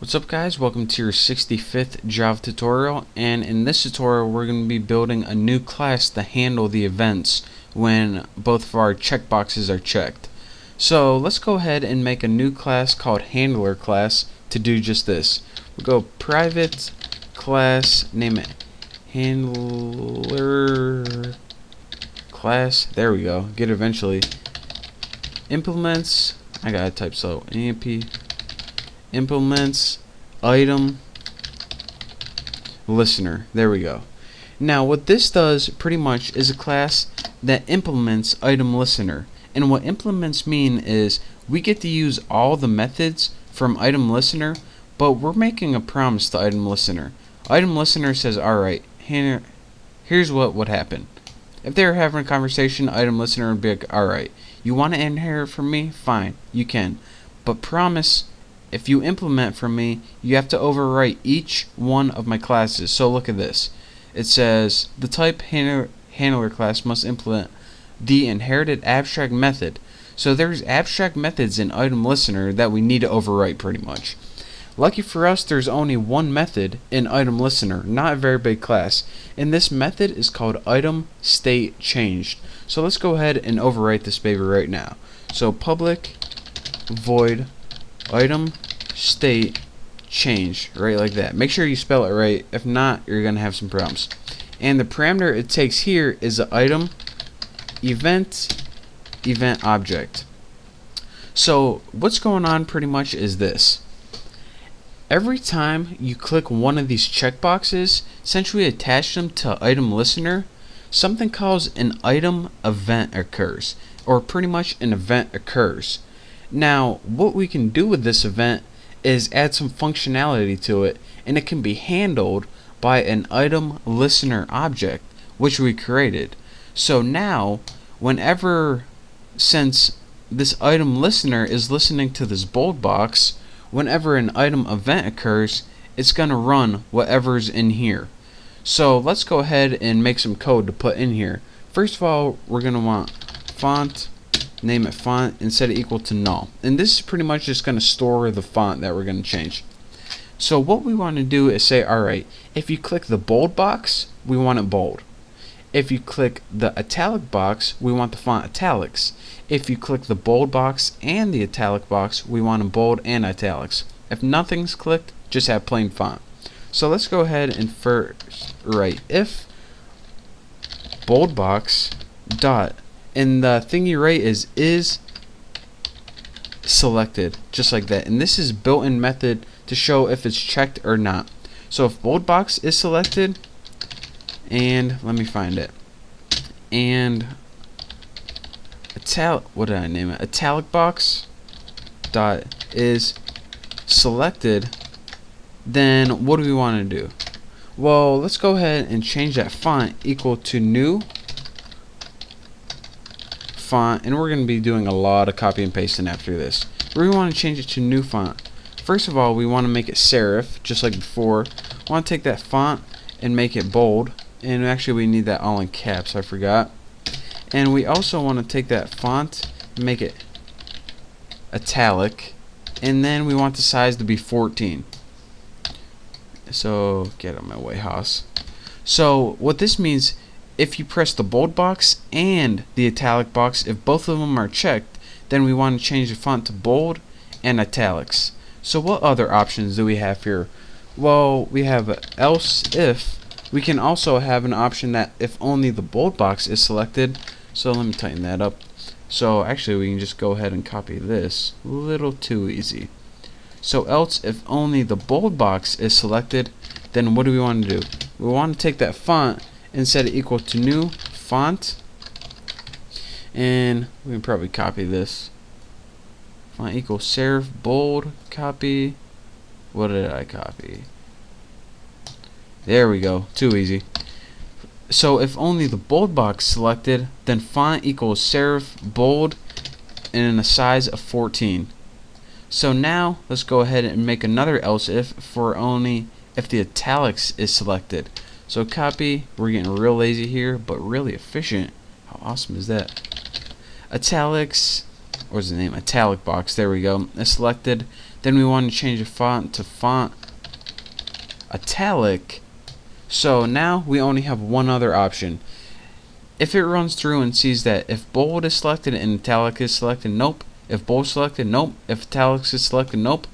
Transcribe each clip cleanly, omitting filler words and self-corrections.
What's up guys, welcome to your 65th Java tutorial, and in this tutorial we're going to be building a new class to handle the events when both of our checkboxes are checked. So let's go ahead and make a new class called handler class to do just this. We'll go private class, name it handler class, there we go, get it eventually. Implements, I gotta type slow, implements item listener. There we go. Now what this does pretty much is a class that implements item listener, and what implements mean is we get to use all the methods from item listener, but we're making a promise to item listener. Item listener says, alright, here's what would happen. If they were having a conversation, item listener would be like, alright, you want to inherit from me? Fine, you can. But promise, if you implement from me, you have to overwrite each one of my classes. So look at this. It says the type handler class must implement the inherited abstract method. So there's abstract methods in item listener that we need to overwrite pretty much. Lucky for us, there's only one method in item listener, not a very big class, and this method is called item state changed. So let's go ahead and overwrite this baby right now. So public void item state change, right, like that. Make sure you spell it right, if not you're gonna have some problems. And the parameter it takes here is the item event object. So what's going on pretty much is this. Every time you click one of these checkboxes, since we attach them to item listener, something called an item event occurs, or pretty much an event occurs. Now what we can do with this event is add some functionality to it, and it can be handled by an item listener object which we created. So now whenever, since this item listener is listening to this bold box, whenever an item event occurs, it's gonna run whatever's in here. So let's go ahead and make some code to put in here. First of all, we're gonna want font, name it font, and set it equal to null. And this is pretty much just going to store the font that we're going to change. So what we want to do is say, alright, if you click the bold box, we want it bold. If you click the italic box, we want the font italics. If you click the bold box and the italic box, we want them bold and italics. If nothing's clicked, just have plain font. So let's go ahead and first write if bold box dot, and the thing you write is selected, just like that. And this is built-in method to show if it's checked or not. So if bold box is selected, and let me find it, and what did I name it? Italic box dot is selected, then what do we want to do? Well, let's go ahead and change that font equal to new font, and we're going to be doing a lot of copy and pasting after this. We want to change it to new font. First of all, we want to make it serif, just like before. We want to take that font and make it bold, and actually we need that all in caps, I forgot. And we also want to take that font and make it italic, and then we want the size to be 14. So get out of my way, Haas. So what this means, if you press the bold box and the italic box, if both of them are checked, then we want to change the font to bold and italics. So what other options do we have here? Well, we have else if. We can also have an option that if only the bold box is selected. So let me tighten that up. So actually we can just go ahead and copy this. A little too easy. So else if only the bold box is selected, then what do we want to do? We want to take that font and set it equal to new font, and we can probably copy this. Font equals serif bold, copy. What did I copy? There we go, too easy. So if only the bold box selected, then font equals serif bold and in a size of 14. So now let's go ahead and make another else if for only if the italics is selected. So copy, we're getting real lazy here, but really efficient. How awesome is that? Italics, what's the name? Italic box, there we go. Is selected, Then we want to change the font to font italic. So now we only have one other option. If it runs through and sees that if bold is selected and italic is selected, nope. If bold selected, nope. If italics is selected, nope.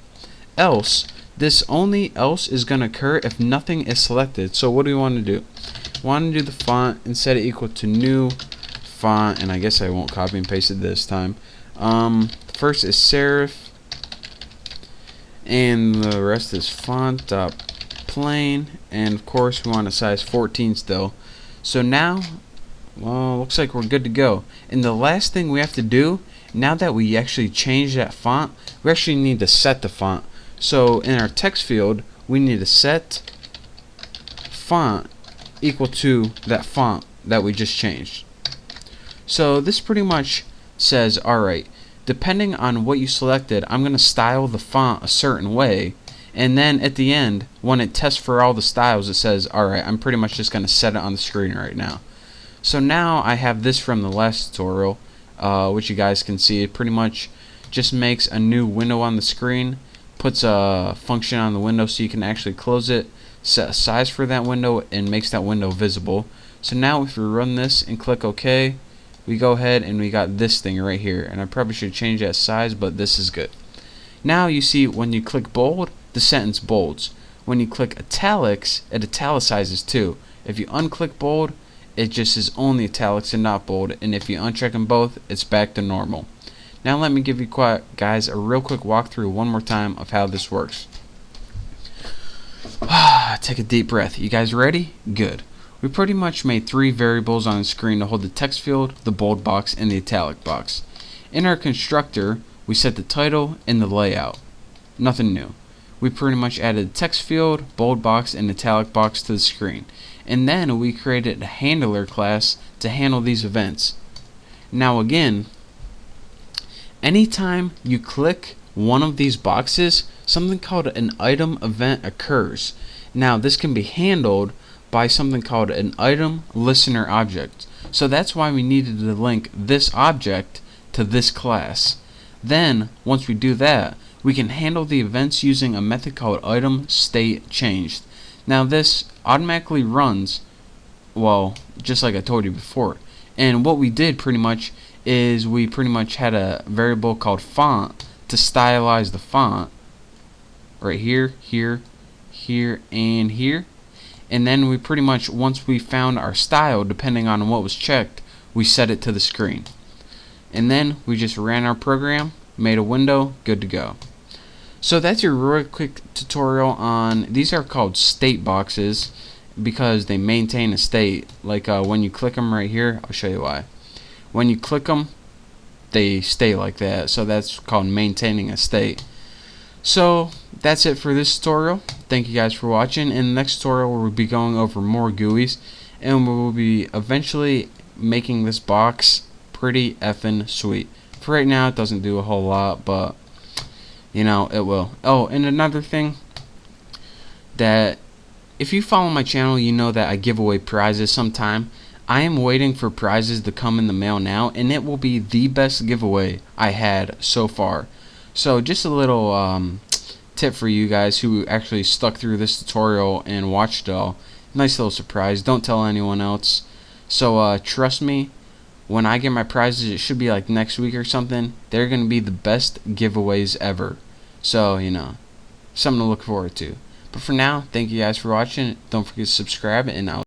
Else, this only else is going to occur if nothing is selected. So what do we want to do? We want to do the font and set it equal to new font, and I guess I won't copy and paste it this time. First is serif, and the rest is font plain, and of course we want a size 14 still. So now, well, looks like we're good to go. And the last thing we have to do, now that we actually change that font, we actually need to set the font. So in our text field, we need to set font equal to that font that we just changed. So this pretty much says, alright, depending on what you selected, I'm going to style the font a certain way, and then at the end, when it tests for all the styles, it says, alright, I'm pretty much just going to set it on the screen right now. So now I have this from the last tutorial, which you guys can see. It pretty much just makes a new window on the screen, puts a function on the window so you can actually close it, set a size for that window, and makes that window visible. So now if we run this and click OK, we go ahead and we got this thing right here, and I probably should change that size, but this is good. Now you see when you click bold, the sentence bolds. When you click italics, it italicizes too. If you unclick bold, it just is only italics and not bold, and if you uncheck them both, it's back to normal. Now let me give you guys a real quick walkthrough one more time of how this works. Take a deep breath. You guys ready? Good. We pretty much made 3 variables on the screen to hold the text field, the bold box, and the italic box. In our constructor, we set the title and the layout. Nothing new. We pretty much added the text field, bold box, and italic box to the screen. And then we created a handler class to handle these events. Now again, anytime you click one of these boxes, something called an item event occurs. Now this can be handled by something called an item listener object. So that's why we needed to link this object to this class. Then once we do that, we can handle the events using a method called item state changed. Now this automatically runs, well, just like I told you before. And what we did pretty much is we pretty much had a variable called font to stylize the font right here, here, here, and here. And then we pretty much, once we found our style, depending on what was checked, we set it to the screen. And then we just ran our program, made a window, good to go. So that's your real quick tutorial on, these are called state boxes because they maintain a state. Like when you click them right here, I'll show you why. When you click them, they stay like that, so that's called maintaining a state. So that's it for this tutorial. Thank you guys for watching. In the next tutorial we'll be going over more GUIs, and we will be eventually making this box pretty effing sweet. For right now it doesn't do a whole lot, but you know it will. Oh, and another thing, that if you follow my channel, you know that I give away prizes sometime. I am waiting for prizes to come in the mail now, and it will be the best giveaway I had so far. So just a little tip for you guys who actually stuck through this tutorial and watched it all. Nice little surprise. Don't tell anyone else. So trust me, when I get my prizes, it should be like next week or something. They're going to be the best giveaways ever. So, you know, something to look forward to. But for now, thank you guys for watching. Don't forget to subscribe, and I'll